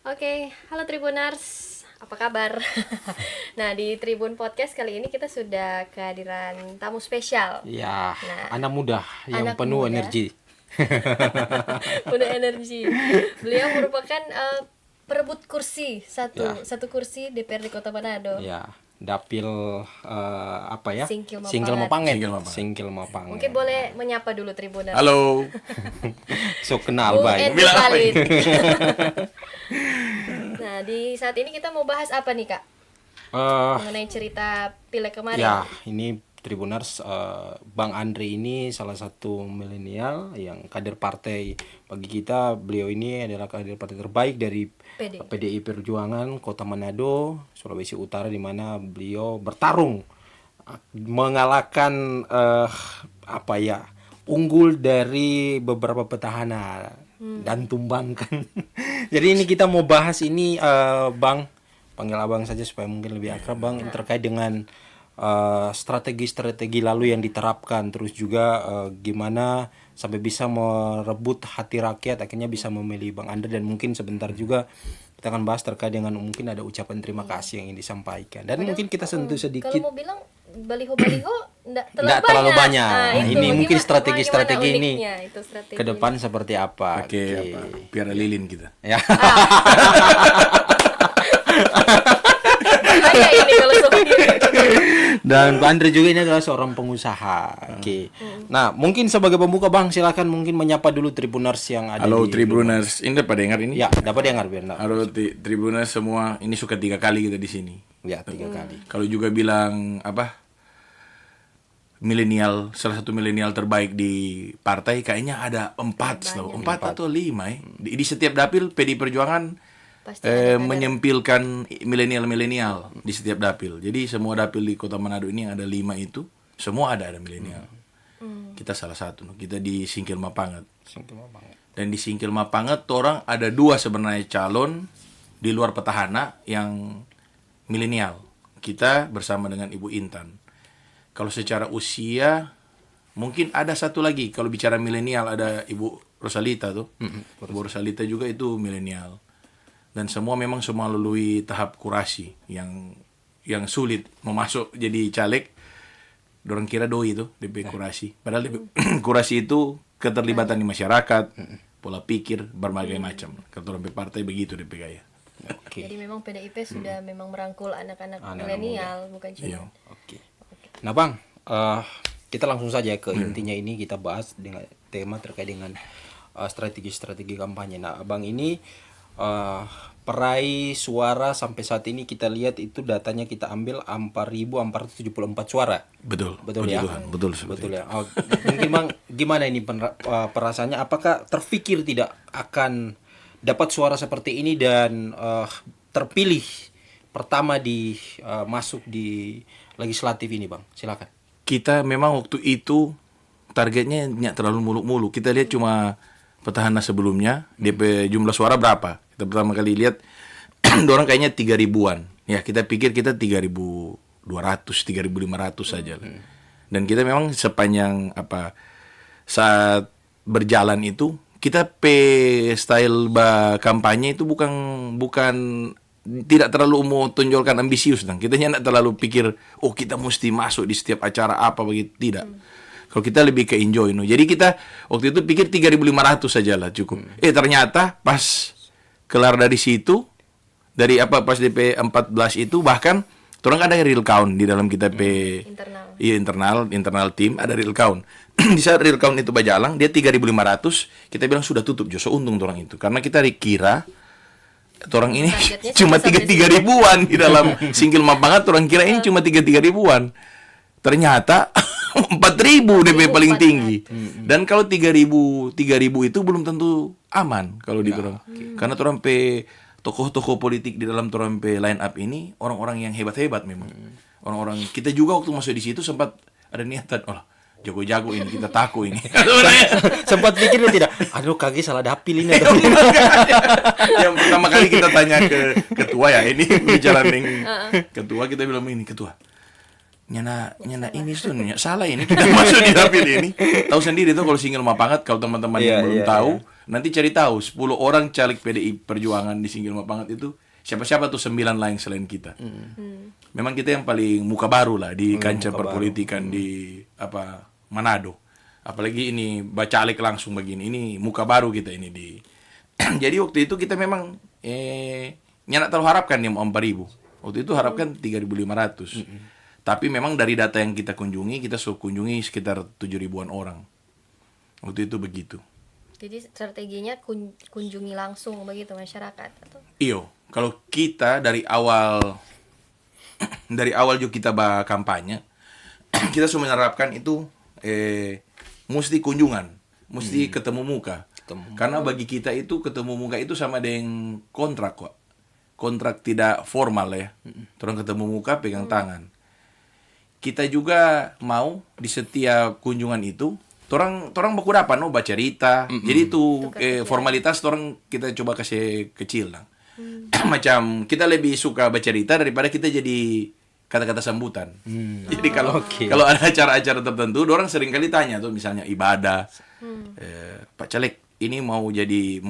Oke, halo Tribuners, apa kabar? Nah, di Tribun Podcast kali ini kita sudah kehadiran tamu spesial. Ya, Nah, anak muda yang anak penuh muda. energi. Penuh energi. Beliau merupakan perebut kursi Ya. satu kursi DPRD Kota Manado. Ya, dapil apa ya? Singkil Mapanget. Singkil Mapanget. Singkil Mapanget. Singkil Mapanget. Mungkin boleh menyapa dulu Tribuners. Halo. So kenal Bung baik. Endi Bilang apa Khalid. Nah, di saat ini kita mau bahas apa nih, Kak? Eh, Mengenai cerita pileg kemarin. ya, ini Tribuners, Bang Andre ini salah satu milenial yang kader partai. Bagi kita, beliau ini adalah kader partai terbaik dari PDI Perjuangan Kota Manado, Sulawesi Utara, di mana beliau bertarung mengalahkan unggul dari beberapa petahana dan tumbangkan. Jadi ini kita mau bahas ini, Bang, panggil abang saja supaya mungkin lebih akrab, Bang, terkait dengan strategi-strategi lalu yang diterapkan, terus juga gimana sampai bisa merebut hati rakyat, akhirnya bisa memilih Bang Andre, dan mungkin sebentar juga kita akan bahas terkait dengan mungkin ada ucapan terima kasih yang ingin disampaikan, dan mungkin kita sentuh sedikit. Kalau mau bilang baliho-baliho Nggak terlalu banyak. Nah, itu Ini mungkin gimana strategi-strategi ini uniknya itu strategi ke depan seperti apa. Pakai apa? Piara lilin kita. Ya. Bahaya ini kalau seperti itu. Dan Pak Andre juga ini adalah seorang pengusaha. Oke. Nah, mungkin sebagai pembuka, Bang, silakan mungkin menyapa dulu Tribuners yang ada Halo di Tribuners. Ini pada dengar ini? Ya, dapat dengar biar enggak. Halo Tribuners semua. Ini suka 3 kali kita di sini. Ya, 3 kali. Kalau juga bilang apa? Milenial, salah satu milenial terbaik di partai, kayaknya ada 4 tahu. 4 atau 5 ya. Di setiap dapil PDI Perjuangan Pasti ada menyempilkan milenial-milenial di setiap dapil. Jadi semua dapil di Kota Manado ini yang ada 5 itu, semua ada milenial. Kita salah satu. Kita di Singkil Mapanget. Dan di Singkil Mapanget orang ada 2 sebenarnya calon di luar petahana yang milenial. Kita bersama dengan Ibu Intan. Kalau secara usia mungkin ada satu lagi. Kalau bicara milenial ada Ibu Rosalita tuh. Ibu Rosalita juga itu milenial. Dan semua memang semua melalui tahap kurasi yang sulit memasuk jadi caleg. Dorang kira doi itu DP kurasi. Padahal DP kurasi itu keterlibatan di masyarakat, pola pikir berbagai macam. Kalau DP partai begitu DP gaya. Oke. Jadi memang PDIP sudah memang merangkul anak-anak milenial, bukan Iya. cuma. Oke. Nah, Bang, kita langsung saja ke intinya. Ini kita bahas dengan tema terkait dengan strategi-strategi kampanye. Nah, Bang, ini peraih suara sampai saat ini kita lihat itu datanya kita ambil 4.474 suara. Betul. Betul Puji ya? Tuhan. Betul seperti Betul itu. ya. Oh, mungkin Bang, gimana ini perasaannya? Apakah terfikir tidak akan dapat suara seperti ini dan terpilih pertama di masuk di legislatif ini, Bang? Silakan. Kita memang waktu itu targetnya nggak terlalu muluk-muluk. Kita lihat cuma petahana sebelumnya, DP jumlah suara berapa. Kita pertama kali lihat, orang kayaknya 3.000-an. Ya, kita pikir kita 3.200, 3.500 saja. Dan kita memang sepanjang saat berjalan itu, kita style kampanye itu bukan tidak terlalu mau tonjolkan ambisius. Kita tidak terlalu pikir, oh kita mesti masuk di setiap acara apa begitu. Tidak. Kalau kita lebih ke enjoy. Jadi kita waktu itu pikir 3.500 saja lah cukup. Ternyata pas kelar dari situ, pas DP 14 itu bahkan orang ada real count di dalam kita Internal. Iya, internal tim ada real count. Di saat real count itu berjalan, dia 3.500, kita bilang sudah tutup Joso, untung orang itu. Karena kita kira orang ini Targetnya cuma sampai 3.000-an di dalam Singkil Mapanget, orang kira ini cuma 3.000-an. Ternyata 4.000 DP paling tinggi. Dan kalau 3.000 itu belum tentu aman kalau di orang. Karena orang tokoh-tokoh politik di dalam orang line up ini orang-orang yang hebat-hebat memang. Orang-orang kita juga waktu masuk di situ sempat ada niatan, oh jago-jago ini, kita takut ini. Sempat pikir tidak, aduh kaki salah dapil ini. Yang pertama kali kita tanya ke ketua ya, ini bicara dengan ketua, kita bilang ini ketua. Nyana ini tuh salah ini, kita masuk di dapil ini. Tahu sendiri tuh kalau Singkil Mapanget, kalau teman-teman yang belum tahu, Nanti cari tahu 10 orang caleg PDI Perjuangan di Singgil Mapangat itu siapa-siapa tuh 9 lain selain kita. Memang kita yang paling muka baru lah di kancah perpolitikan di Manado. Apalagi ini bacalek langsung begini. Ini muka baru kita ini di. Jadi waktu itu kita memang nyanak terlalu harapkan yang 4.000. Waktu itu harapkan 3.500. Tapi memang dari data yang kita kunjungi, kita sudah kunjungi sekitar 7.000-an orang. Waktu itu begitu. Jadi strateginya kunjungi langsung begitu masyarakat atau? Iyo, kalau kita dari awal juga kita kampanye, kita sudah menerapkan itu mesti kunjungan, mesti ketemu muka. Karena bagi kita itu ketemu muka itu sama dengan kontrak kok. Kontrak tidak formal ya. Orang ketemu muka pegang tangan. Kita juga mau di setiap kunjungan itu orang baku dapat baca cerita. Jadi itu formalitas orang kita coba kasih kecil lah. Macam kita lebih suka baca cerita daripada kita jadi kata-kata sambutan. Jadi kalau ada acara-acara tertentu, orang sering kali tanya tuh misalnya ibadah, Pak Caleg ini mau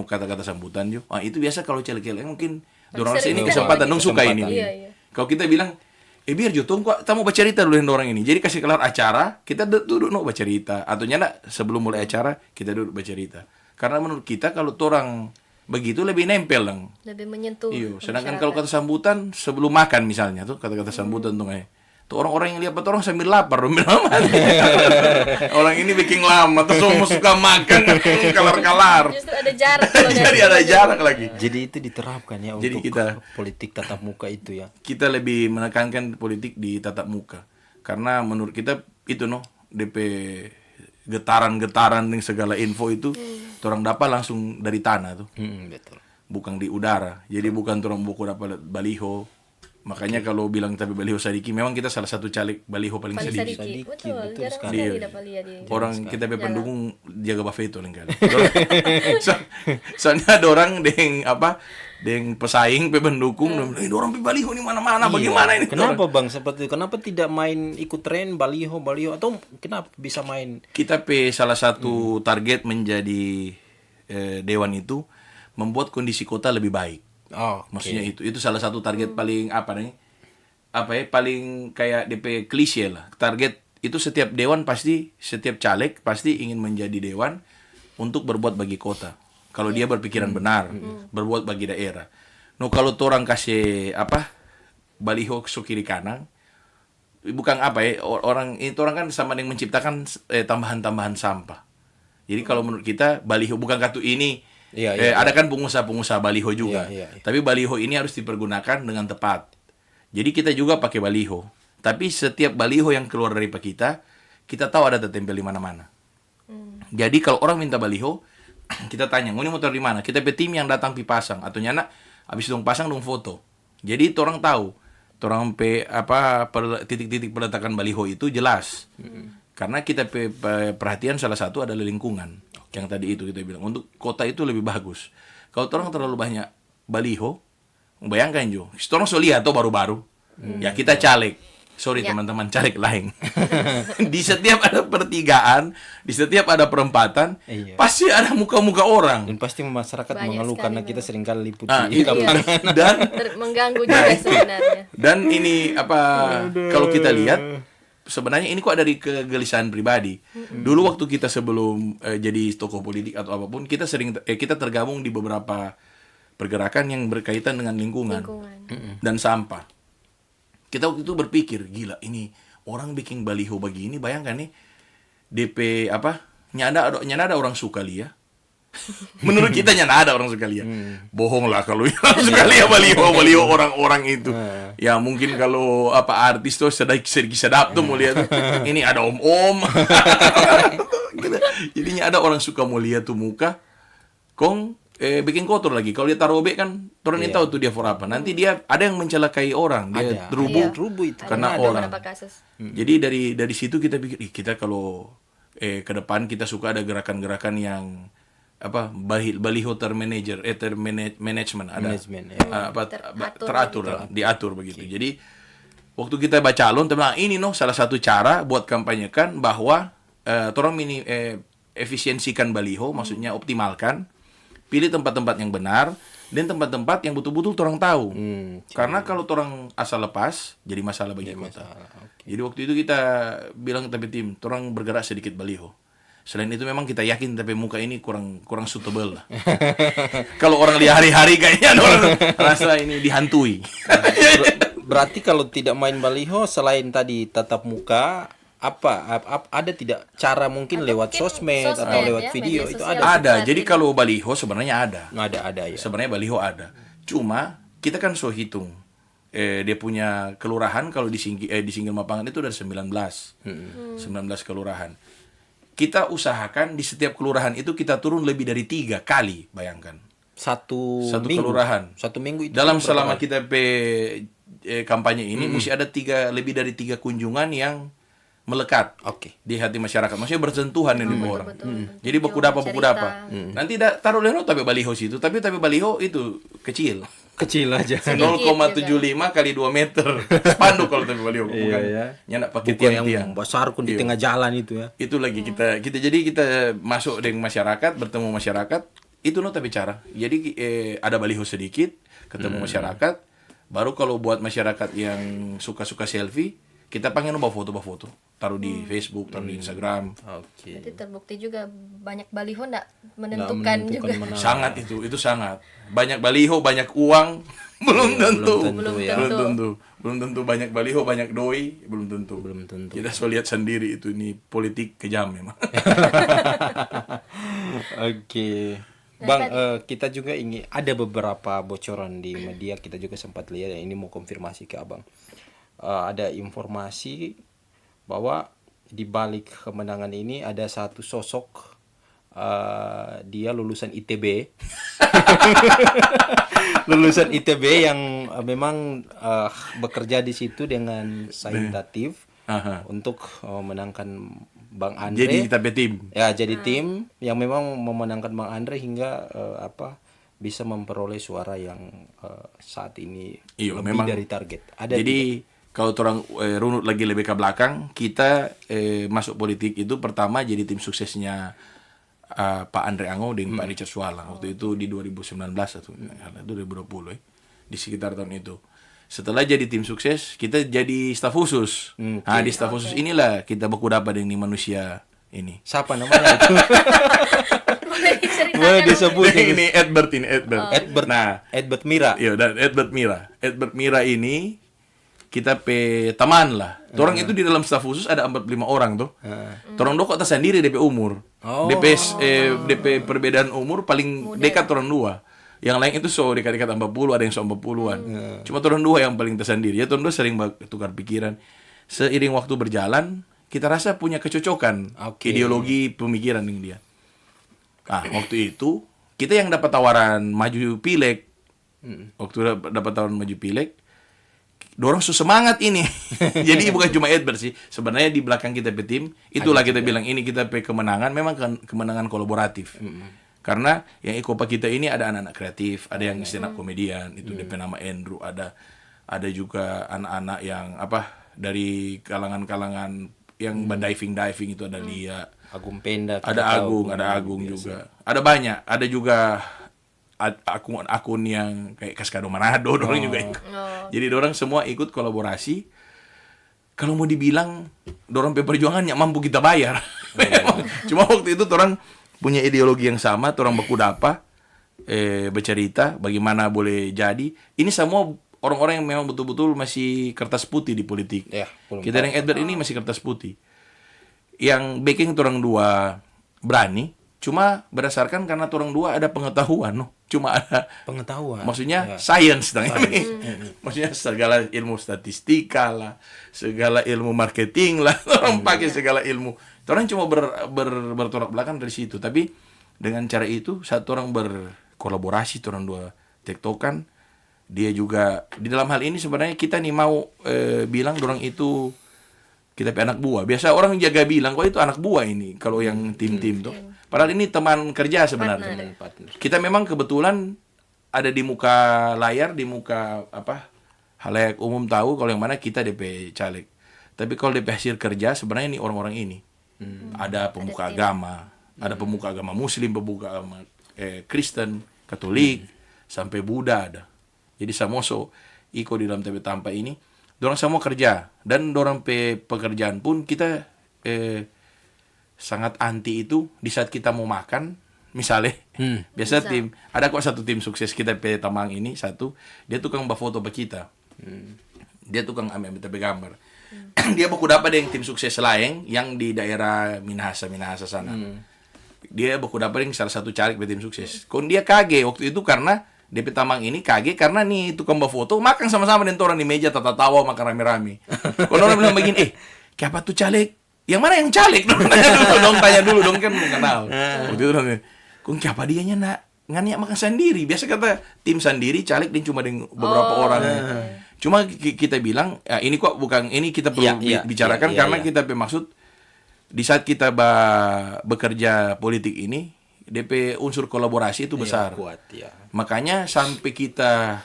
kata-kata sambutan juga. Itu biasa kalau caleg-caleg mungkin orang ini kesempatan dong suka ini. Iya. Kalau kita bilang biar jutong kok kita mau baca cerita dulu dengan orang ini. Jadi kasih kelar acara, kita duduk baca cerita. Atau nyana sebelum mulai acara kita duduk baca cerita. Karena menurut kita kalau orang begitu lebih nempel lang. Lebih menyentuh. Iya, sedangkan kalau kata sambutan sebelum makan misalnya tuh kata-kata sambutan tuh tuh orang-orang yang lihat orang sambil lapar, orang ini bikin lama, terus semua suka makan, kalar-kalar. Justru ada jarak. Jadi ada jarak lagi. Jadi itu diterapkan ya Jadi untuk kita politik tatap muka itu ya. Kita lebih menekankan politik di tatap muka, karena menurut kita itu DP getaran-getaran dengan segala info itu, orang dapat langsung dari tanah tuh, Betul. bukan di udara. Jadi bukan orang buku dapat baliho. Makanya kalau bilang tapi baliho sadiki, memang kita salah satu caleg baliho paling sadiki. Betul jarang sekali. sekali dapat lihat di Orang kita pendukung jaga Buffeto lain kali. Soalnya ada orang deng pesaing pendukung, orang baliho di mana-mana, bagaimana ini? Kenapa Bang seperti itu? Kenapa tidak main ikut tren baliho atau kenapa bisa main? Kita salah satu target menjadi dewan itu membuat kondisi kota lebih baik. Maksudnya itu salah satu target paling paling kayak DP klise lah. Target itu setiap dewan pasti, setiap caleg pasti ingin menjadi dewan untuk berbuat bagi kota. Kalau dia berpikiran benar, berbuat bagi daerah. Kalau orang kasih baliho ke kiri kanan, bukan orang kan sama dengan menciptakan tambahan-tambahan sampah. Jadi kalau menurut kita baliho bukan kartu ini. Ada kan pengusaha-pengusaha baliho juga. Tapi baliho ini harus dipergunakan dengan tepat. Jadi kita juga pakai baliho. Tapi setiap baliho yang keluar dari kita tahu ada tertempel di mana-mana. Jadi kalau orang minta baliho, kita tanya, "Ini motor di mana?" Kita tim yang datang pasang atau nyana habis dong pasang dong foto. Jadi orang tahu. Orang titik-titik peletakan baliho itu jelas. Karena kita perhatian salah satu adalah lingkungan. Yang tadi itu kita bilang untuk kota itu lebih bagus. Kalau orang terlalu banyak baliho, bayangkan jo, orang lihat tuh baru-baru. Ya kita caleg. Sorry teman-teman, caleg lain. Di setiap ada pertigaan, di setiap ada perempatan, pasti ada muka-muka orang. Dan pasti masyarakat mengeluh karena kita seringkali liputi. Dan mengganggu juga sebenarnya. Dan ini kalau kita lihat sebenarnya ini kok dari kegelisahan pribadi. Dulu waktu kita sebelum jadi tokoh politik atau apapun, kita kita tergabung di beberapa pergerakan yang berkaitan dengan lingkungan. Dan sampah. Kita waktu itu berpikir, gila ini orang bikin baliho begini, bayangkan nih DP nyada ada orang suka lihat. Menurut kita nyana ada orang sekali ya. Bohong lah kalau sekali ya baliho orang-orang itu. Ya mungkin kalau artis tuh sedap tuh mau lihat ini ada om-om. Gitu. Jadinya ada orang suka mau lihat tuh muka bikin kotor lagi. Kalau dia taruh kan orang ini tahu tuh dia for apa. Nanti dia ada yang mencelakai orang, dia terubu itu karena orang. Jadi dari situ kita pikir kita kalau ke depan kita suka ada gerakan-gerakan yang baliho management ada teratur diatur begitu. Jadi waktu kita baca calon teman ini salah satu cara buat kampanyekan bahwa orang efisiensikan baliho, maksudnya optimalkan pilih tempat-tempat yang benar dan tempat-tempat yang betul-betul orang tahu. Karena kalau orang asal lepas jadi masalah bagi kota. Jadi waktu itu kita bilang tapi tim, orang bergerak sedikit baliho. Selain itu memang kita yakin tapi muka ini kurang suitable lah. Kalau orang lihat hari-hari kayaknya orang rasa ini dihantui. Berarti kalau tidak main baliho selain tadi tatap muka, ada tidak cara mungkin Atau lewat mungkin sosmed atau sosmed lewat ya, video media itu sosial. ada? Ada. Jadi kalau baliho sebenarnya ada. Ada ya. Sebenarnya baliho ada. Cuma kita kan so hitung. Dia punya kelurahan kalau di Singgil Mapangan itu ada 19 kelurahan. Kita usahakan di setiap kelurahan itu kita turun lebih dari 3 kali, bayangkan. Satu minggu. Kelurahan. Satu minggu itu Dalam berapa selama kali? kita kampanye ini mesti ada lebih dari 3 kunjungan yang melekat di hati masyarakat. Maksudnya bersentuhan dengan orang. Jadi buku dapa. Nanti taruh leno tapi baliho situ, tapi baliho itu kecil. Kecil aja. 0,75 kali 2 meter. Spanduk kalau tapi baliho bukan. Nyandak pakai Bukan tiang-tiang. yang besar di tengah jalan itu ya. Itu lagi kita masuk dengan masyarakat, bertemu masyarakat, itu tapi cara. Jadi ada baliho sedikit, ketemu masyarakat, baru kalau buat masyarakat yang suka-suka selfie, kita pengen bawa foto, taruh di Facebook, taruh di Instagram. Jadi terbukti juga banyak baliho nggak menentukan juga. Sangat itu sangat. Banyak baliho, banyak uang, belum tentu. Belum tentu banyak baliho, banyak doi, belum tentu. Kita so lihat sendiri itu ini politik kejam memang. Bang, kita juga ingin ada beberapa bocoran di media, kita juga sempat lihat, ini mau konfirmasi ke Abang. Ada informasi bahwa di balik kemenangan ini ada satu sosok, dia lulusan ITB. Lulusan ITB yang memang bekerja di situ dengan saintatif untuk menangkan Bang Andre. Jadi kita tim. Ya, jadi tim yang memang memenangkan Bang Andre hingga bisa memperoleh suara yang saat ini lebih memang dari target. Jadi kalau orang runut lagi lebih ke belakang, kita masuk politik itu pertama jadi tim suksesnya Pak Andre Ango dengan Pak Richard Sualang. Waktu itu di 2019 atau 2020 di sekitar tahun itu. Setelah jadi tim sukses, kita jadi staf khusus. Nah, di staf khusus inilah kita baku dapat dengan manusia ini. Siapa namanya itu? Boleh disebut ini Edbert. Edbert Mira. Iya, dan Edbert Mira ini kita teman lah. Orang itu di dalam staf khusus ada 45 orang tuh. Orang dua kok sendiri DP umur. DP perbedaan umur paling dekat orang dua. Yang lain itu so dekat-dekat 40, ada yang so 40-an. Cuma orang dua yang paling tersendiri. Ya orang dua sering tukar pikiran. Seiring waktu berjalan, kita rasa punya kecocokan ideologi pemikiran dengan dia. Nah, waktu itu kita yang dapat tawaran maju pileg. Waktu dapat tawaran maju pileg, dorong semangat ini. Jadi bukan cuma Edbert sih. Sebenarnya di belakang kita tim, itulah kita bilang ini kita kemenangan, memang kemenangan kolaboratif. Karena yang Ekopa kita ini ada anak-anak kreatif, ada yang stand up komedian, itu DP nama Andrew, ada juga anak-anak yang dari kalangan-kalangan yang diving itu ada Lia, Agung Penda, ada Agung juga. Ada banyak, ada juga akun yang kayak Kaskado Manado, dorang juga ikut. Jadi dorang semua ikut kolaborasi. Kalau mau dibilang dorang perjuangan yang mampu kita bayar. Cuma waktu itu dorang punya ideologi yang sama, orang baku dapa, bercerita bagaimana boleh jadi. Ini semua orang-orang yang memang betul-betul masih kertas putih di politik. Kita yang Edbert ini masih kertas putih. Yang backing orang dua berani, cuma berdasarkan karena orang dua ada pengetahuan, cuma ada pengetahuan. Maksudnya science. Maksudnya segala ilmu statistika lah, segala ilmu marketing lah, orang pakai segala ilmu. Orang cuma bertolak belakang dari situ, tapi dengan cara itu satu orang berkolaborasi, orang dua tektokan. Dia juga di dalam hal ini sebenarnya kita nih mau bilang orang itu kita anak buah. Biasa orang jaga bilang kok itu anak buah ini kalau yang tim-tim tuh. Padahal ini teman kerja sebenarnya. Kita memang kebetulan ada di muka layar, di muka halayak umum tahu kalau yang mana kita DP caleg. Tapi kalau DP hasil kerja sebenarnya ini orang-orang ini. Ada pemuka agama, ada pemuka agama Muslim, pemuka agama Kristen, Katolik, sampai Buddha ada. Jadi samoso iko di dalam TP Tampa ini, dorang semua kerja, dan dorang pekerjaan pun kita sangat anti itu di saat kita mau makan, misalnya, biasa tim, ada kok satu tim sukses kita Tamang ini, satu, dia tukang foto ke kita, dia tukang ambil gambar, dia baku dapat yang tim sukses lain yang di daerah Minahasa sana, dia baku dapat yang salah satu carik tim sukses, kon dia kaget waktu itu karena DP Tamang ini kaget karena nih tukang foto makan sama-sama dengan orang di meja tawa makan rame-rame, kon orang bilang begini, kenapa tuh caleg? Yang mana yang caleg? Tanya dulu dong kan kenal. Waktu itu dong, kung siapa dianya nak nganyak makan sendiri. Biasa kata tim sendiri caleg dia cuma dengan beberapa orang. Cuma kita bilang, ya, ini kok bukan ini kita perlu bicarakan karena kita bermaksud di saat kita bekerja politik ini, DP unsur kolaborasi itu besar. Kuat, ya. Makanya sampai kita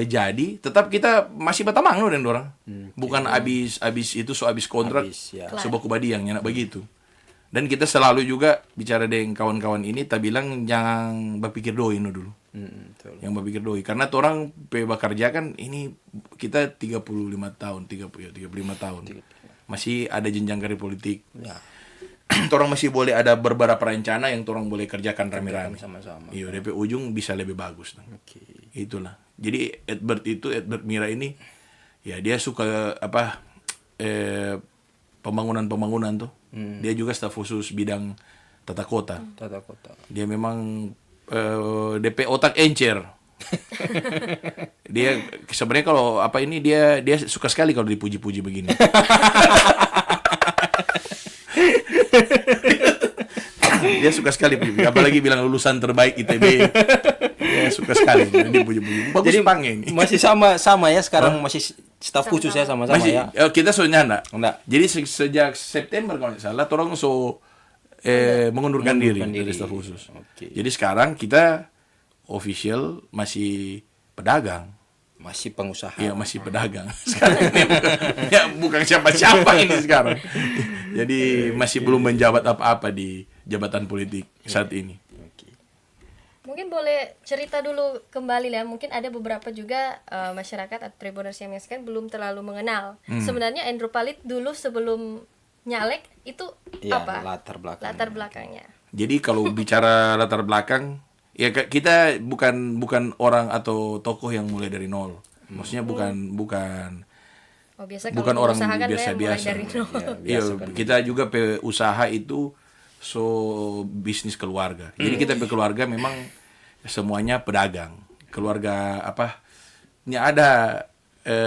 jadi tetap kita masih berteman loh dengan orang, bukan abis itu habis kontrak sebuah kubadiang yang begitu. Dan kita selalu juga bicara dengan kawan-kawan ini, tak bilang jangan berpikir doi dulu, yang berpikir doi karena orang bekerja kan ini kita 35 tahun masih ada jenjang karir politik. Orang masih boleh ada beberapa rencana yang orang boleh kerjakan rame-rame sama-sama. Iya, DP ujung bisa lebih bagus. Itulah. Jadi Edward Mira ini ya dia suka pembangunan tuh. Dia juga staf khusus bidang tata kota. Dia memang DP otak encer. Dia sebenarnya kalau dia suka sekali kalau dipuji-puji begini. Dia suka sekali, apalagi bilang lulusan terbaik ITB. Dia suka sekali dipuji-puji. Bagus. Jadi panggil. Masih sama ya sekarang, masih staf khusus ya sama-sama masih, ya. Kita soalnya enggak. Jadi sejak September kalau tidak salah orang mengundurkan diri dari staf khusus. Jadi sekarang kita official masih pedagang. Masih pengusaha. Iya, masih pedagang. Sekarang ini bukan siapa-siapa ini sekarang. Jadi masih belum menjabat apa-apa di jabatan politik saat ini. Mungkin boleh cerita dulu kembali ya. Mungkin ada beberapa juga masyarakat atau tribuners yang menyaksikan belum terlalu mengenal. Sebenarnya Andrew Palit dulu sebelum nyalek itu apa? Latar belakangnya. Jadi kalau bicara latar belakang, ya kita bukan orang atau tokoh yang mulai dari nol. Maksudnya bukan orang biasa-biasa. Iya, kita juga usaha itu bisnis keluarga. Jadi kita keluarga memang semuanya pedagang. Keluarga ada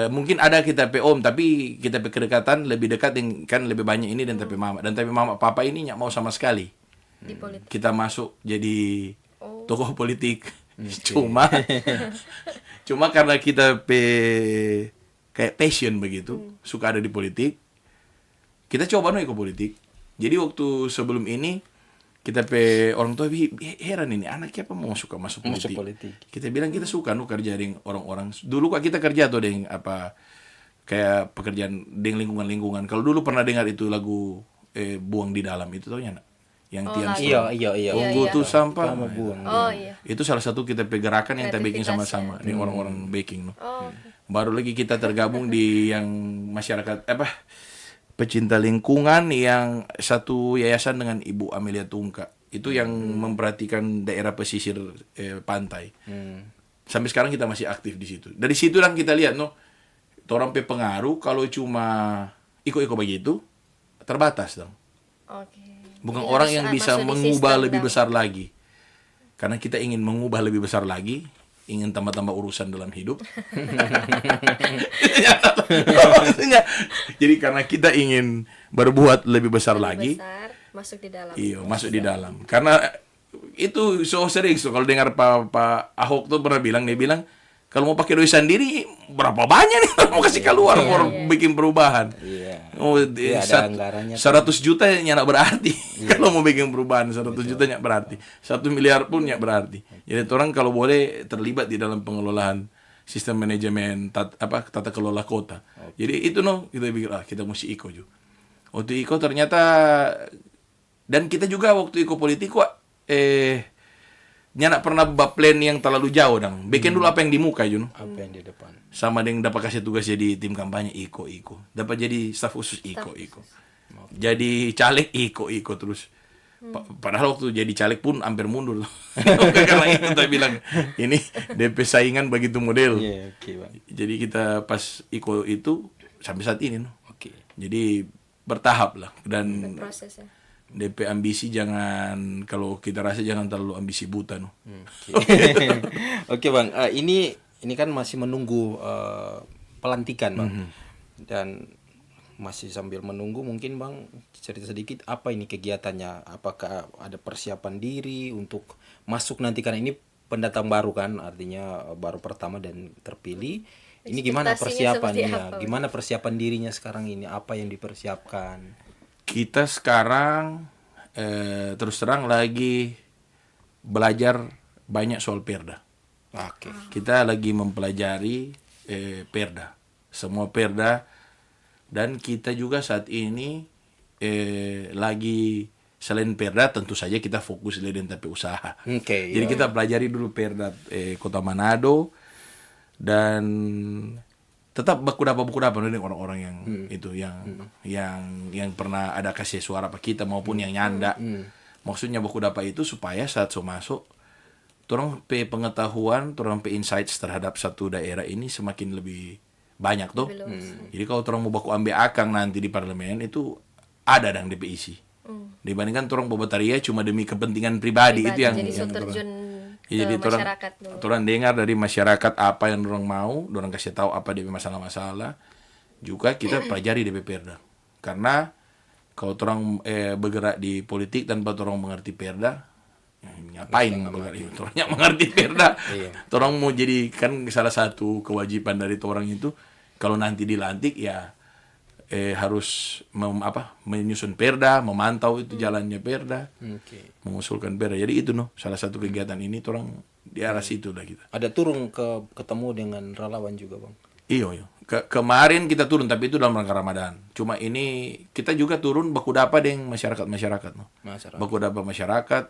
mungkin ada kita om, tapi kita kedekatan lebih dekat kan lebih banyak ini dan tapi mama papa ini nggak mau sama sekali. Di politik. Kita masuk jadi tokoh politik. Cuma karena kita kayak passion begitu, suka ada di politik. Kita coba ikut politik. Jadi waktu sebelum ini kita orang tua heran ini anaknya apa mau masuk politik. Kita bilang kita suka kerja dengan orang-orang. Dulu kok kita kerja tuh dengan kayak pekerjaan dengan lingkungan. Kalau dulu pernah dengar itu lagu buang di dalam itu taunya nak? Yang tiang iya. Tunggu tuh sampah. Iya. Itu salah satu kita gerakan yang kita baking sama-sama dengan orang-orang baking. Baru lagi kita tergabung di yang masyarakat pecinta lingkungan yang satu yayasan dengan Ibu Amelia Tungka. Itu yang memperhatikan daerah pesisir pantai. Sampai sekarang kita masih aktif di situ. Dari situ kan kita lihat orang pengaruh kalau cuma ikut-ikut begitu terbatas dong. Bukan jadi orang yang bisa mengubah lebih besar lagi. Karena kita ingin mengubah lebih besar lagi, ingin tambah-tambah urusan dalam hidup. Jadi karena kita ingin berbuat lebih besar lagi, masuk di dalam. Iya, masuk di dalam. Karena itu sering kalau dengar Pak Ahok tuh pernah dia bilang kalau mau pakai duit sendiri berapa banyak nih mau kasih keluar mau bikin perubahan. Ada anggarannya 100 juta nyak berarti. Kalau mau bikin perubahan 100 juta nyak berarti. 1 miliar pun nyak berarti. Jadi orang kalau boleh terlibat di dalam pengelolaan sistem manajemen tata kelola kota. Jadi itu kita pikir kita mesti ikut juga. Waktu ikut ternyata dan kita juga waktu ikut politik Nyanak pernah plan yang terlalu jauh dong. Bikin dulu apa yang di muka Jun. Apa yang di depan? Sama dengan dapat kasih tugas jadi tim kampanye iko. Dapat jadi staf khusus iko. Jadi caleg iko terus. Padahal waktu jadi caleg pun hampir mundur. Karena itu kita bilang ini DP saingan begitu model. Iya, oke, Bang. Jadi kita pas iko itu sampai saat ini no. Oke. Jadi bertahap lah dan Proses ya. DP ambisi jangan, kalau kita rasa jangan terlalu ambisi buta no. Oke. Oke, Bang. Ini kan masih menunggu pelantikan, Bang. Dan masih sambil menunggu, mungkin Bang cerita sedikit apa ini kegiatannya? Apakah ada persiapan diri untuk masuk nanti, karena ini pendatang baru kan, artinya baru pertama dan terpilih. Ini gimana Ekspektasinya seperti persiapannya? apa, Bang? Gimana persiapan dirinya sekarang ini? Apa yang dipersiapkan? Kita sekarang terus terang lagi belajar banyak soal perda. Oke. Kita lagi mempelajari perda, semua perda, dan kita juga saat ini lagi selain perda tentu saja kita fokus di tapi usaha. Oke. Jadi kita pelajari dulu perda Kota Manado dan tetap buku apa nih orang-orang yang itu yang pernah ada kasih suara apa kita maupun yang nyanda. Maksudnya buku itu supaya saat masuk orang pengetahuan, orang insights terhadap satu daerah ini semakin lebih banyak tuh. Jadi kalau orang mau baku ambil akang nanti di parlemen itu ada dang DP isi. Dibandingkan orang bobataria cuma demi kepentingan pribadi itu yang jadi yang terjun ya, jadi ke masyarakat dulu. orang dengar dari masyarakat apa yang orang mau, orang kasih tahu apa DP masalah-masalah. Juga kita pelajari DP perda. Karena kalau orang bergerak di politik tanpa orang mengerti perda, ngapain orang mengerti perda? Orang mau jadi kan salah satu kewajiban dari orang itu kalau nanti dilantik ya harus menyusun perda, memantau itu jalannya perda, mengusulkan perda. Jadi itu salah satu kegiatan ini orang di arah situ lah kita. Ada turun ketemu dengan relawan juga, Bang? Iyo. Kemarin kita turun tapi itu dalam rangka Ramadan. Cuma ini kita juga turun baku dapa dengan masyarakat no. Baku dapa masyarakat.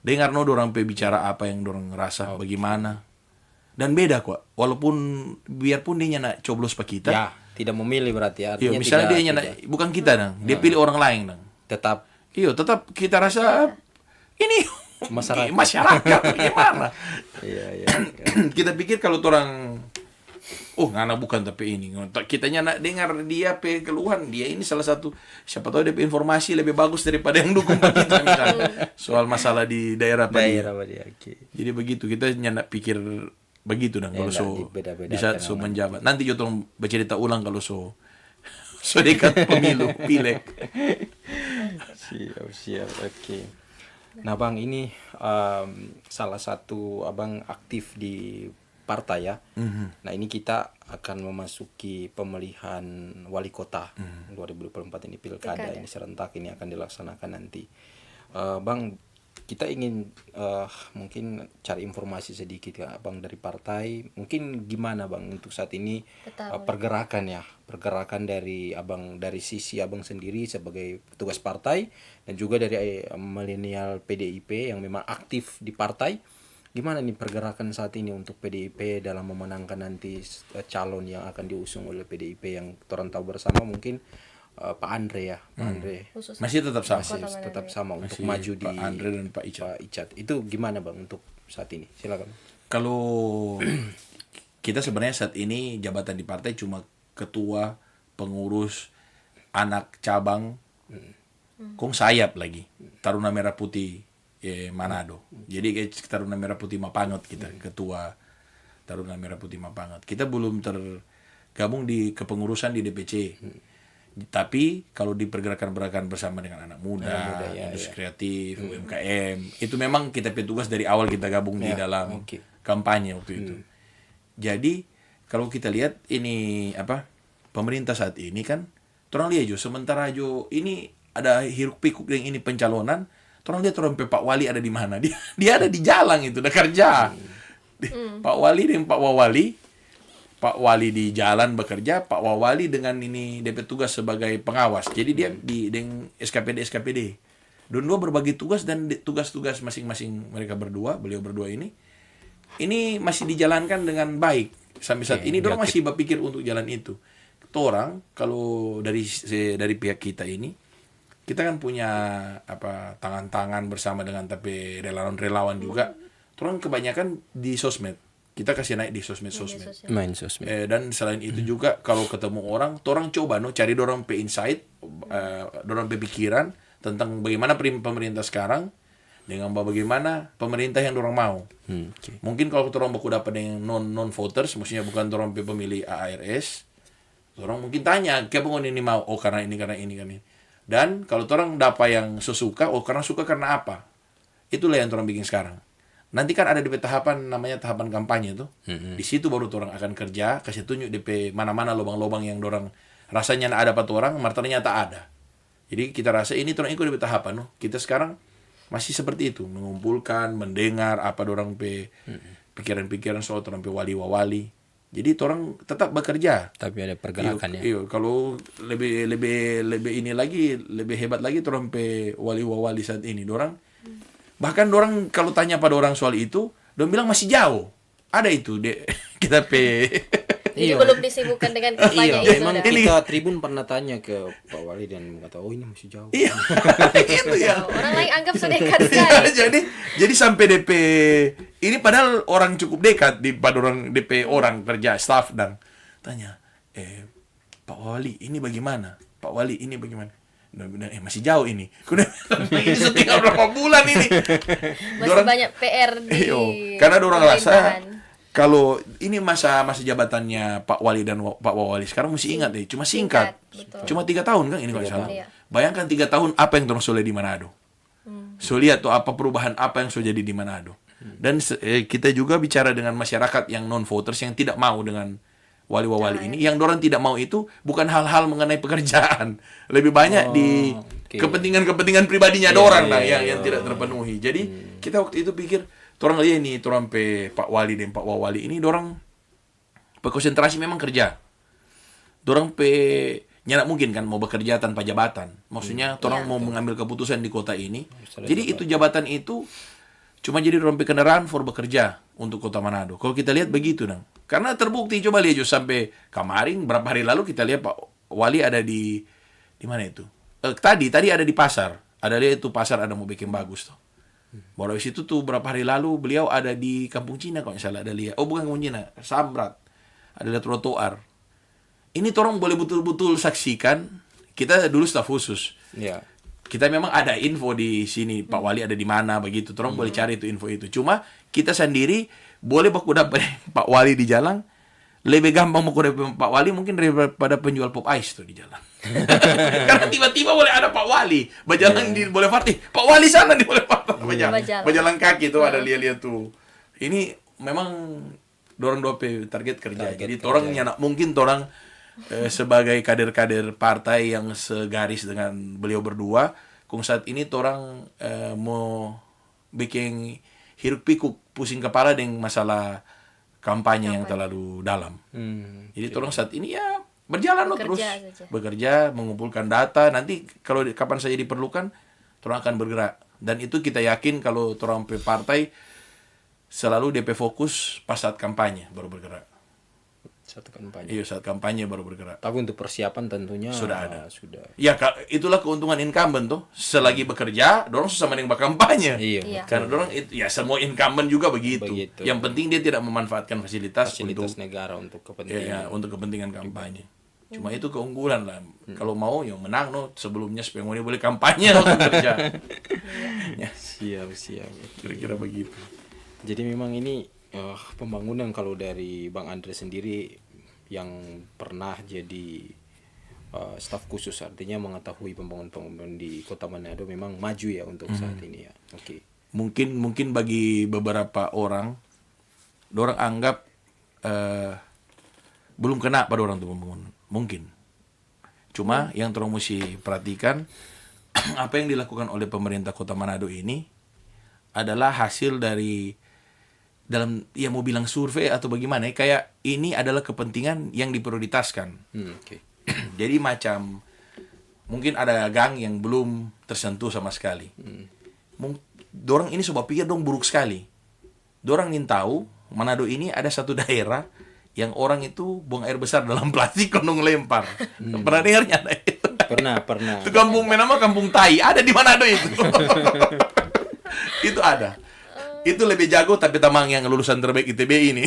Dengar dorang bicara apa yang dorang rasa bagaimana. Dan beda kok. Walaupun biarpun dia nak coblos pak kita. Ya, tidak memilih berarti artinya. Iya, misalnya dia nyana, bukan kita dong. Dia pilih orang lain dong. Tetap tetap kita rasa ini masyarakat gimana? Iya. Kita pikir kalau orang ngana bukan tapi ini. Kitanya nak dengar dia keluhan, dia ini salah satu siapa tahu dia informasi lebih bagus daripada yang dukung kita misalnya. Soal masalah di daerah dia. Jadi begitu kita nyana pikir begitu dong kalau di saat menjabat. Nanti jotong bercerita ulang kalau so dekat pemilu pilek. Siap. Oke. Nah, Bang, ini salah satu Abang aktif di partai ya. Nah, ini kita akan memasuki pemilihan wali kota 2024 ini, pilkada ini serentak ini akan dilaksanakan nanti. Bang, kita ingin mungkin cari informasi sedikit ya, Bang, dari partai. Mungkin gimana, Bang, untuk saat ini pergerakan dari Abang, dari sisi Abang sendiri sebagai petugas partai dan juga dari milenial PDIP yang memang aktif di partai. Gimana nih pergerakan saat ini untuk PDIP dalam memenangkan nanti calon yang akan diusung oleh PDIP yang orang tahu bersama mungkin Pak Andre ya, Pak Andre masih tetap sama, untuk maju di Pak Andre dan Pak Icat. Itu gimana, Bang, untuk saat ini? Silakan. Kalau kita sebenarnya saat ini jabatan di partai cuma ketua, pengurus, anak cabang, kong sayap lagi, Taruna Merah Putih Manado. Jadi Taruna Merah Putih Mapangot kita, ketua Taruna Merah Putih Mapangot. Kita belum tergabung di kepengurusan di DPC. Tapi kalau di pergerakan bersama dengan anak muda, industri kreatif, UMKM, itu memang kita petugas dari awal kita gabung di dalam kampanye waktu itu. Jadi kalau kita lihat ini pemerintah saat ini kan, orang lihat sementara ini ada hiruk pikuk yang ini pencalonan, orang lihat Pak Wali ada di mana, dia ada di jalan itu, udah kerja. Pak Wali dan Pak Wali di jalan bekerja, Pak Wawali dengan ini DP tugas sebagai pengawas. Jadi dia dengan SKPD Don dua berbagi tugas dan tugas-tugas masing-masing mereka berdua, beliau berdua ini masih dijalankan dengan baik sampai saat ini. Dorang masih berpikir untuk jalan itu. Torang kalau dari pihak kita ini, kita kan punya tangan-tangan bersama dengan tapi relawan-relawan juga. Torang kebanyakan di sosmed. Kita kasih naik di sosmed. Main sosmed. Dan selain itu juga kalau ketemu orang, torang coba cari dorang pe insight, dorang pe pikiran tentang bagaimana pemerintah sekarang dengan bagaimana pemerintah yang dorang mau. Mungkin kalau dorang baku dapat dengan non voters, maksudnya bukan dorang pe pemilih ARS, dorang mungkin tanya, "Kenapa ini mau?" "Oh, karena ini. Dan kalau dorang dapat yang sesuka, "Oh, karena suka karena apa?" Itulah yang dorang bikin sekarang. Nanti kan ada DP tahapan namanya tahapan kampanye tuh. Di situ baru orang akan kerja, kasih tunjuk DP mana-mana lubang-lubang yang orang rasanya ada pada orang, ternyata ada. Jadi kita rasa ini orang ikut DP tahapan. Kita sekarang masih seperti itu, mengumpulkan, mendengar apa orang pe pikiran-pikiran soal orang pe wali-wali. Jadi orang tetap bekerja. Tapi ada pergerakan ya. Iya, kalau lebih ini lagi, lebih hebat lagi orang pe wali-wali saat ini. Bahkan orang kalau tanya pada orang soal itu, dorang bilang masih jauh. Ada itu kita Jadi belum disibukkan dengan kampanye itu. Memang kita Tribun pernah tanya ke Pak Wali dan kata, "Oh, ini masih jauh." Iya. Gitu ya. Orang lain anggap sudah dekat sekali. jadi sampai DP ini padahal orang cukup dekat di pada orang DP orang kerja staff dan tanya, "Pak Wali, ini bagaimana? Pak Wali, ini bagaimana?" Masih jauh ini. Ini tinggal berapa bulan ini. Masih banyak PR di karena dorang rasa pemerintahan. kalau ini masa jabatannya Pak Wali dan Pak Wali sekarang mesti ingat deh, cuma singkat. Betul. Cuma 3 tahun kan ini kalau salah. Iya. Bayangkan 3 tahun apa yang dorang soleh di Manado. So lihat tuh apa perubahan apa yang so jadi di Manado. Dan kita juga bicara dengan masyarakat yang non voters yang tidak mau dengan wali-wali ini, yang dorang tidak mau itu bukan hal-hal mengenai pekerjaan, lebih banyak di kepentingan pribadinya dorang yang tidak terpenuhi. Jadi kita waktu itu pikir, dorang lihat ini, dorang pe Pak Wali dan Pak Wali ini, dorang konsentrasi memang kerja. Dorang pe nyanak mungkin kan mau bekerja tanpa jabatan. Maksudnya dorang mau mengambil keputusan di kota ini. Jadi itu jabatan itu cuma jadi dorang pe kendaraan for bekerja untuk kota Manado. Kalau kita lihat begitu dong. Karena terbukti, coba lihat sampai kemarin berapa hari lalu kita lihat Pak Wali ada di mana itu? Tadi ada di pasar. Ada lihat itu pasar ada mau bikin bagus tuh. Baru habis itu tuh berapa hari lalu beliau ada di Kampung Cina kalau misalnya ada lihat. Oh, bukan Kampung Cina, Samrat. Ada lihat trotoar. Ini orang boleh betul-betul saksikan. Kita dulu staf khusus. Iya. Kita memang ada info di sini Pak Wali ada di mana begitu. Orang boleh cari itu info itu. Cuma kita sendiri boleh baku dapat Pak Wali di jalan, lebih gampang baku dapat Pak Wali mungkin daripada penjual pop ice tuh di jalan. Karena tiba-tiba boleh ada Pak Wali berjalan di boleh Fatih, Pak Wali sana di boleh Fatih berjalan kaki tuh ada lihat tuh. Ini memang dorong dope target kerja. Jadi orang nyanak mungkin orang sebagai kader-kader partai yang segaris dengan beliau berdua, kung saat ini orang mau bikin hiruk pikuk pusing kepala dengan masalah kampanye yang terlalu dalam. Jadi orang saat ini ya berjalan terus bekerja, mengumpulkan data. Nanti kalau kapan saja diperlukan, orang akan bergerak. Dan itu kita yakin kalau orang partai selalu DP fokus pas saat kampanye baru bergerak. Saat kampanye baru bergerak. Tapi untuk persiapan tentunya sudah ada. Sudah. Ya, itulah keuntungan incumbent tuh. Selagi bekerja, dorong susah mending berkampanye. Iya. Karena dorong itu ya semua incumbent juga begitu. Yang penting dia tidak memanfaatkan fasilitas untuk negara untuk kepentingan. Ya, untuk kepentingan kampanye. Cuma itu keunggulan lah. Kalau mau yang menang sebelumnya supaya boleh kampanye untuk kerja. Ya, siap. Kira-kira begitu. Jadi memang ini pembangunan kalau dari Bang Andre sendiri yang pernah jadi staf khusus, artinya mengetahui pembangunan di Kota Manado memang maju ya untuk saat ini ya. Oke. Mungkin bagi beberapa orang anggap belum kena pada orang tuh pembangunan. Mungkin. Cuma yang terus mesti perhatikan apa yang dilakukan oleh pemerintah Kota Manado ini adalah hasil dari dalam mau bilang survei atau bagaimana, kayak ini adalah kepentingan yang diprioritaskan. Okay. Jadi macam Mungkin ada gang yang belum tersentuh sama sekali. Dorang ini coba pikir dong buruk sekali. Dorang ingin tahu Manado ini ada satu daerah yang orang itu buang air besar dalam plastik kondong lempar. Pernah dengarnya? Pernah. Itu kampung nama kampung tai ada di Manado itu. Itu ada. Itu lebih jago tapi tamang yang lulusan terbaik ITB ini.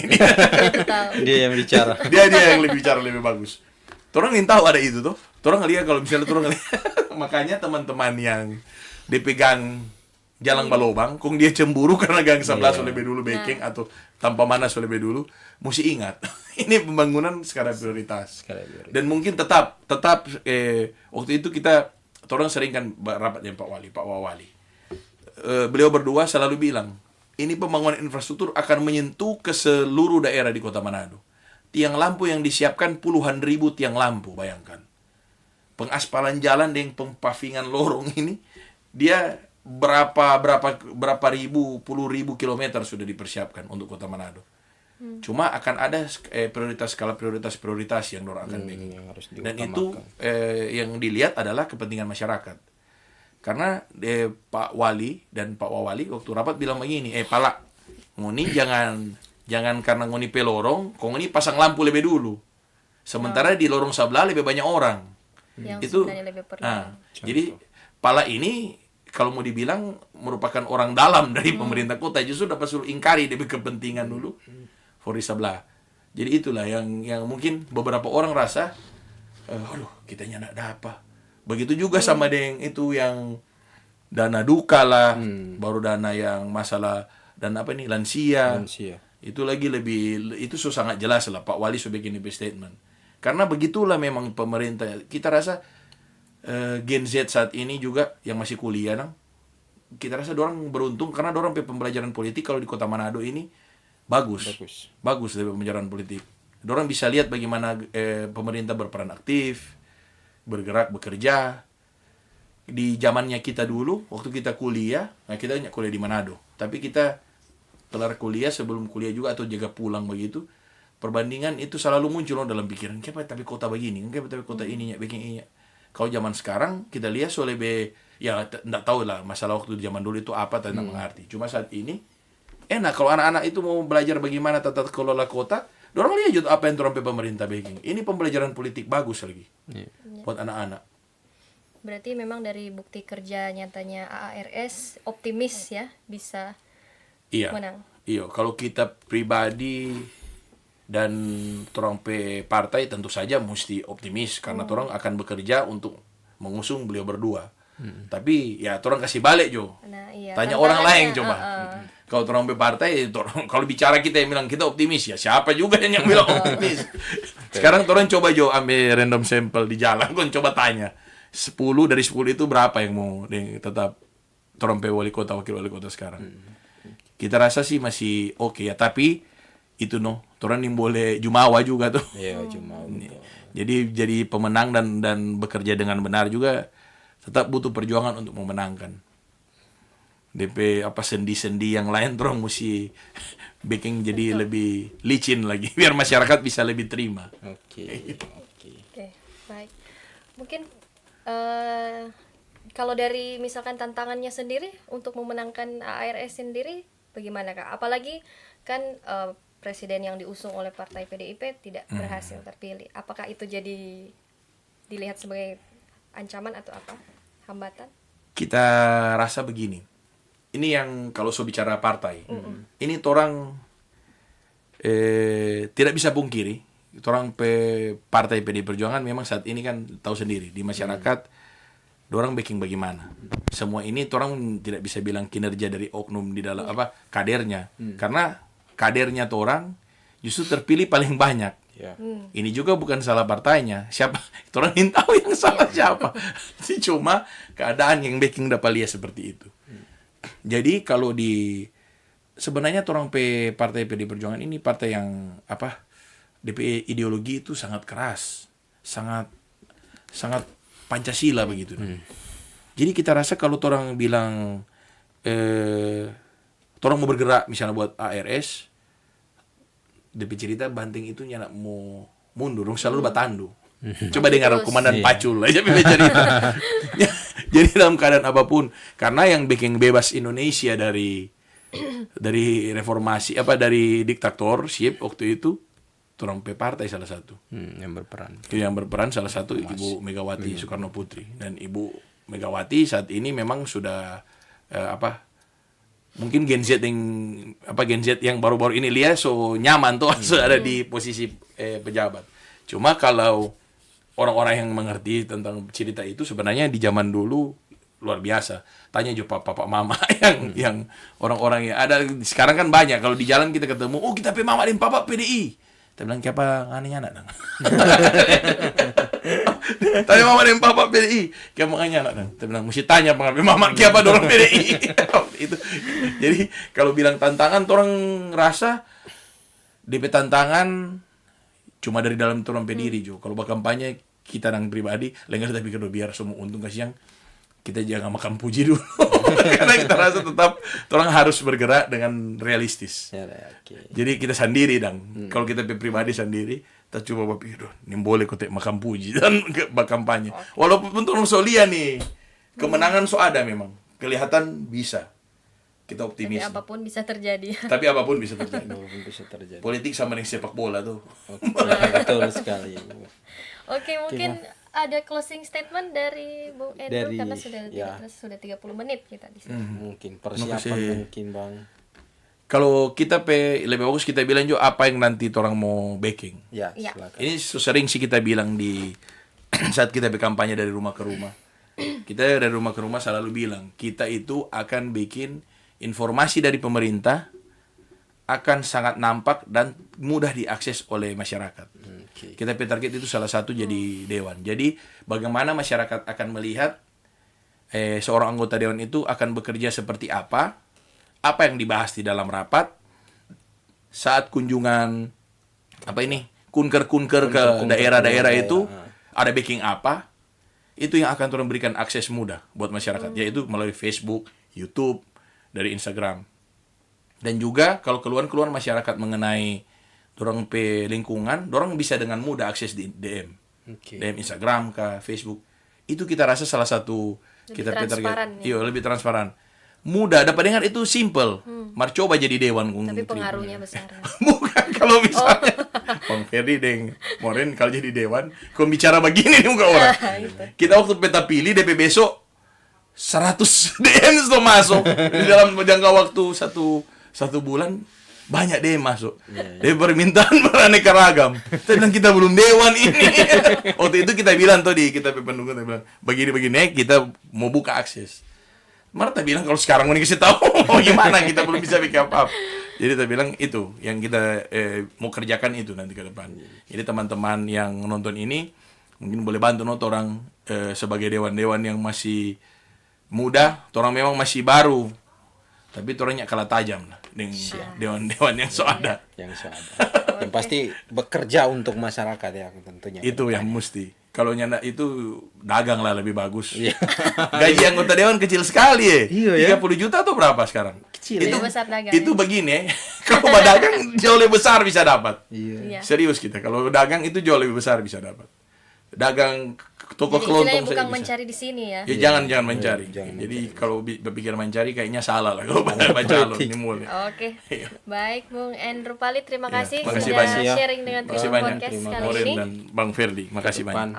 Dia yang bicara. dia yang lebih bicara lebih bagus. Orang ingin tahu ada itu tuh. Orang ngeliat kalau misalnya orang ngeliat. Makanya teman-teman yang dipegang jalan balobang, kung dia cemburu karena gang sebelah lebih dulu backing atau tanpa manas lebih dulu, mesti ingat ini pembangunan skala prioritas. Dan mungkin tetap waktu itu kita orang sering kan rapat dengan Pak Wawali. Beliau berdua selalu bilang, ini pembangunan infrastruktur akan menyentuh ke seluruh daerah di Kota Manado. Tiang lampu yang disiapkan puluhan ribu tiang lampu, bayangkan. Pengaspalan jalan dengan pempavingan lorong ini, dia berapa ribu, puluh ribu kilometer sudah dipersiapkan untuk Kota Manado. Cuma akan ada skala prioritas yang dorang akan bikin. Dan itu yang dilihat adalah kepentingan masyarakat. Karena Pak Wali dan Pak Wawali waktu rapat bilang begini, Pala, ngoni jangan karena ngoni pelorong, kok ngoni pasang lampu lebih dulu. Sementara di lorong sebelah lebih banyak orang. Yang Itu lebih perlu. jadi Pala ini kalau mau dibilang merupakan orang dalam dari pemerintah kota, justru dapat suruh ingkari demi kepentingan dulu for sebelah. Jadi itulah yang mungkin beberapa orang rasa aduh kitanya nak dapat. Begitu juga sama dengan itu yang dana duka lah, baru dana yang masalah dan apa nih lansia. Itu lagi itu sangat jelas lah Pak Wali sudah bikin statement. Karena begitulah memang pemerintah. Kita rasa Gen Z saat ini juga yang masih kuliah, kita rasa dorang beruntung karena dorang pembelajaran politik kalau di Kota Manado ini bagus dari pembelajaran politik. Dorang bisa lihat bagaimana pemerintah berperan aktif, bergerak, bekerja. Di zamannya kita dulu, waktu kita kuliah, kita kuliah di Manado, tapi kita kelar kuliah, sebelum kuliah juga atau jaga pulang begitu, perbandingan itu selalu muncul dalam pikiran, kenapa tapi kota begini, kenapa tapi kota ininya begini. Kalau zaman sekarang kita lihat so lebih tidak tahu lah masalah waktu di zaman dulu itu apa, tidak mengerti. Cuma saat ini enak kalau anak-anak itu mau belajar bagaimana tata kelola kota, dorang lihat juga apa yang terang pemerintah bikin. Ini pembelajaran politik bagus lagi buat anak-anak. Berarti memang dari bukti kerja nyatanya AARS optimis ya bisa menang. Iya, kalau kita pribadi dan torang partai tentu saja mesti optimis karena torang akan bekerja untuk mengusung beliau berdua. Tapi ya torang kasih balik Jo. Tanya orang lain coba. Kalau torang partai, kalau bicara kita yang bilang kita optimis ya siapa juga yang bilang optimis. Sekarang torang coba Jo ambil random sampel di jalan, kon coba tanya 10 dari 10 itu berapa yang mau tetap torang wali kota wakil wali kota sekarang. Kita rasa sih masih oke ya, tapi itu torang yang boleh jumawa juga tuh. Iya, jumawa. Jadi pemenang dan bekerja dengan benar juga tetap butuh perjuangan untuk memenangkan. DP sendi-sendi yang lain torang mesti bikin jadi lebih licin lagi biar masyarakat bisa lebih terima. Oke, baik. Mungkin kalau dari misalkan tantangannya sendiri untuk memenangkan AARS sendiri bagaimana Kak? Apalagi kan presiden yang diusung oleh partai PDIP tidak berhasil terpilih. Apakah itu jadi dilihat sebagai ancaman atau apa? Hambatan? Kita rasa begini. Ini yang kalau bicara partai. Ini torang tidak bisa pungkiri. Torang partai PD Perjuangan memang saat ini kan tahu sendiri di masyarakat dorang backing bagaimana. Semua ini torang tidak bisa bilang kinerja dari oknum di dalam kadernya. Karena kadernya torang justru terpilih paling banyak. Ini juga bukan salah partainya. Siapa? Torang ingin tahu yang salah siapa. Cuma keadaan yang backing dapat lihat seperti itu. Jadi kalau sebenarnya torang partai PD Perjuangan ini partai yang DP ideologi itu sangat keras, sangat Pancasila begitu. Jadi kita rasa kalau torang bilang torang mau bergerak misalnya buat ARS, DP cerita banting itu nyanak mau mundur, selalu batandu. Coba dengar Komandan Pacul aja cerita. Jadi dalam keadaan apapun, karena yang bikin bebas Indonesia dari reformasi dari diktatorship waktu itu orang partai salah satu. Yang berperan salah satu Ibu Megawati Soekarno Putri, dan Ibu Megawati saat ini memang sudah mungkin Gen Z yang baru-baru ini lihat nyaman tuh ada di posisi pejabat. Cuma kalau orang-orang yang mengerti tentang cerita itu sebenarnya di zaman dulu luar biasa. Tanya juga papa mama yang orang-orang yang ada sekarang kan banyak, kalau di jalan kita ketemu, kita pe mama dan papa PDI. Kita bilang siapa anehnya anak. Tanya mama dan papa PDI, kayak makanya anak. Kita bilang mesti tanya pengaruh mama siapa dorong PDI. Itu. Jadi kalau bilang tantangan, orang rasa DP tantangan cuma dari dalam orang pediri jo. Kalau berkampanye kita nang pribadi, lengah tapi kalau biar semua untung kasih yang kita jangan makan puji dulu. Karena kita rasa tetap orang harus bergerak dengan realistis. Jadi kita sendiri kalau kita pribadi sendiri, kita coba berpikir, ini boleh kotek makan puji dan berkampanye. Walaupun orang solia nih, kemenangan ada memang. Kelihatan bisa. Kita optimis. Tapi apapun bisa terjadi. Tapi apapun bisa terjadi. Politik sama dengan sepak bola tuh. Betul sekali. Oke, mungkin ada closing statement dari Bung Andrew karena sudah 30 menit kita di sini. Mungkin persiapan mungkin Bang. Kalau kita lebih bagus kita bilang juga apa yang nanti orang mau backing. Ya. Ini sering sih kita bilang di saat kita berkampanye dari rumah ke rumah. Kita dari rumah ke rumah selalu bilang kita itu akan bikin informasi dari pemerintah akan sangat nampak dan mudah diakses oleh masyarakat. Kita target itu salah satu jadi dewan. Jadi bagaimana masyarakat akan melihat seorang anggota dewan itu akan bekerja seperti apa yang dibahas di dalam rapat, saat kunjungan kunker ke daerah-daerah itu ada backing apa, itu yang akan turun berikan akses mudah buat masyarakat, yaitu melalui Facebook, YouTube, dari Instagram. Dan juga kalau keluhan masyarakat mengenai dorong lingkungan, dorong bisa dengan mudah akses di DM. DM Instagram ke Facebook. Itu kita rasa salah satu lebih transparan. Iya, lebih transparan. Mudah dapat dengar, itu simple. Mari coba jadi dewan. Tapi pengaruhnya besar. Bukan kalau misalnya Bang Ferdi deng Moren kalau jadi dewan, kalau bicara begini nih muka orang. Kita waktu peta pilih DP besok 100 DM sudah masuk di dalam jangka waktu satu bulan, banyak DM masuk. Dari permintaan beraneka ragam. Kita bilang kita belum dewan ini. Waktu itu kita bilang kita pendukung, kita bilang begini kita mau buka akses. Marta bilang kalau sekarang mau dikasih tahu gimana, kita belum bisa bikin apa. Jadi kita bilang itu yang kita mau kerjakan itu nanti ke depan. Jadi teman-teman yang nonton ini mungkin boleh bantu orang sebagai dewan-dewan yang masih muda, orang memang masih baru, tapi orangnya kalah tajam lah dengan dewan-dewan yang ada. Yang pasti bekerja untuk masyarakat ya tentunya. Itu yang mesti. Kalau nyanda itu dagang lah lebih bagus. Gaji anggota dewan kecil sekali ya. 30 juta atau berapa sekarang? Kecil itu, besar dagang. Itu begini ya. Kalau dagang jauh lebih besar bisa dapat. Iya. Serius kita. Kalau dagang itu jauh lebih besar bisa dapat. Dagang toko kelontong bukan mencari di sini ya. Jangan mencari. Jadi kalau berpikir mencari kayaknya salah lah kalau baca calon ini mulai. Oke. Baik, Bung Andrew Palit, terima kasih makasih sudah banyak. sharing dengan Tribun Podcast kali Moren ini. dan Bang Ferdi, makasih banyak.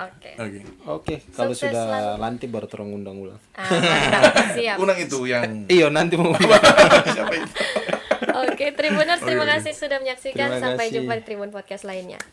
Oke. Kalau Sukses sudah lantik baru terang undang ulang. Mantap, siap. Unang itu yang nanti mau. siapa itu? Oke, Tribuners, terima kasih sudah menyaksikan. Terima Sampai kasih. jumpa di Tribun Podcast lainnya.